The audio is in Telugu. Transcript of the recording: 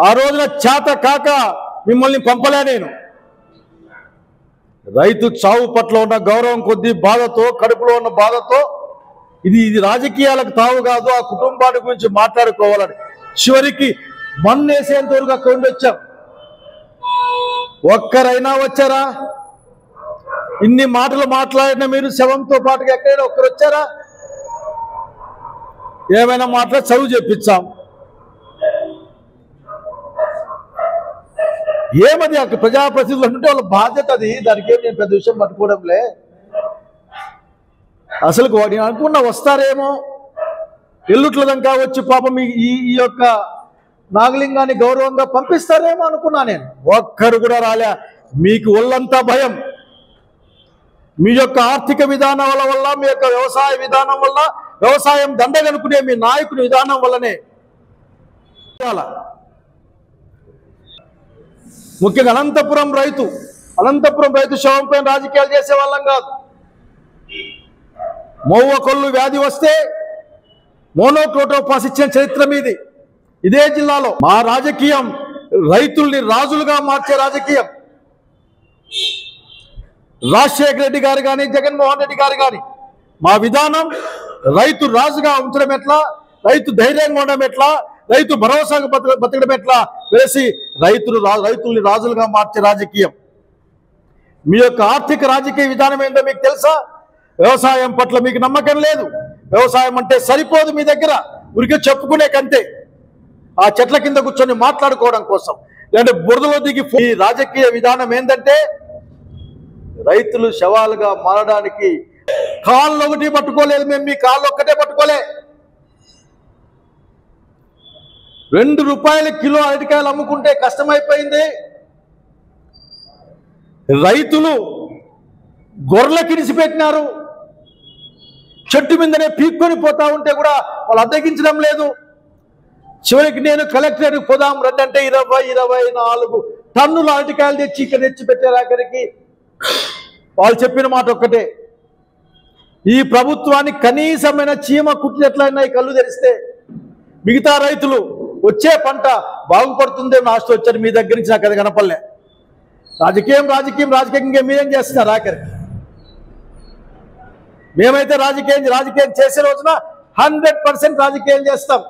ఆ రోజున చేత కాక మిమ్మల్ని పంపలే నేను. రైతు చావు పట్ల ఉన్న గౌరవం కొద్దీ బాధతో, కడుపులో ఉన్న బాధతో ఇది రాజకీయాలకు తావు కాదు, ఆ కుటుంబాన్ని గురించి మాట్లాడుకోవాలని చివరికి మన్నేసేంత వరకు అక్కడ ఉండి వచ్చాం. ఒక్కరైనా వచ్చారా? ఇన్ని మాటలు మాట్లాడిన మీరు శవంతో పాటుగా ఎక్కడైనా ఒక్కరు వచ్చారా? ఏమైనా మాటలు చదువు చెప్పించాం. ఏమది అక్కడ ప్రజాప్రతినిధులు అంటే వాళ్ళ బాధ్యత అది. దానికి ఏం నేను పెద్ద విషయం పట్టుకోవడంలే. అసలు నేను అనుకున్నా వస్తారేమో, ఎల్లుట్ల దాకా వచ్చి పాపం ఈ యొక్క నాగలింగాన్ని గౌరవంగా పంపిస్తారేమో అనుకున్నా నేను. ఒక్కరు కూడా రాలే. మీకు ఒళ్ళంతా భయం. మీ యొక్క ఆర్థిక విధానాల వల్ల, మీ యొక్క వ్యవసాయ విధానం వల్ల, వ్యవసాయం దండగనుకునే మీ నాయకుని విధానం వల్లనే. ముఖ్యంగా అనంతపురం రైతు శవం పైన రాజకీయాలు చేసే వాళ్ళం కాదు. మౌవ కొల్లు వ్యాధి వస్తే మోనోక్రోటోపాస్ ఇచ్చిన చరిత్ర మీది. ఇదే జిల్లాలో మా రాజకీయం రైతుల్ని రాజులుగా మార్చే రాజకీయం. రాజశేఖర రెడ్డి గారు కానీ, జగన్మోహన్ రెడ్డి గారు కానీ మా విధానం రైతు రాజుగా ఉంచడం ఎట్లా, రైతు ధైర్యంగా ఉండడం ఎట్లా, రైతు భరోసాగా బతకడం ఎట్లా వేసి రైతుల్ని రాజులుగా మార్చే రాజకీయం. మీ యొక్క ఆర్థిక రాజకీయ విధానం ఏంటో మీకు తెలుసా? వ్యవసాయం పట్ల మీకు నమ్మకం లేదు. వ్యవసాయం అంటే సరిపోదు మీ దగ్గర, ఉరికి చెప్పుకునే కంటే ఆ చెట్ల కింద కూర్చొని మాట్లాడుకోవడం కోసం, లేదంటే బురదలో దిగి. ఈ రాజకీయ విధానం ఏంటంటే రైతులు శవాలుగా మారడానికి కాళ్ళు ఒకటి పట్టుకోలేదు మేము. మీ కాళ్ళు ఒక్కటే పట్టుకోలే. 2 రూపాయల కిలో అరటికాయలు అమ్ముకుంటే కష్టమైపోయింది. రైతులు గొర్రెలకి ఇడిసిపెట్టినారు. చెట్టు మీదనే పీక్కొని పోతా ఉంటే కూడా వాళ్ళు అద్దెకించడం లేదు. చివరికి నేను కలెక్టర్కి పోదాం రండి 24 టన్నుల అరటికాయలు తెచ్చి ఇక్కడ తెచ్చిపెట్టారు. ఆఖరికి వాళ్ళు చెప్పిన మాట ఒక్కటే, ఈ ప్రభుత్వానికి కనీసమైన చీమ కుట్టినట్లయినా ఈ కళ్ళు తెరిస్తే మిగతా రైతులు వచ్చే పంట బాగుపడుతుందే ఆశతో వచ్చారు. మీ దగ్గర నుంచి నాకు అది కనపడలే. రాజకీయంగా మీరేం చేస్తున్నారు? ఆఖరికి మేమైతే రాజకీయం చేసే రోజున 100% రాజకీయం చేస్తాం.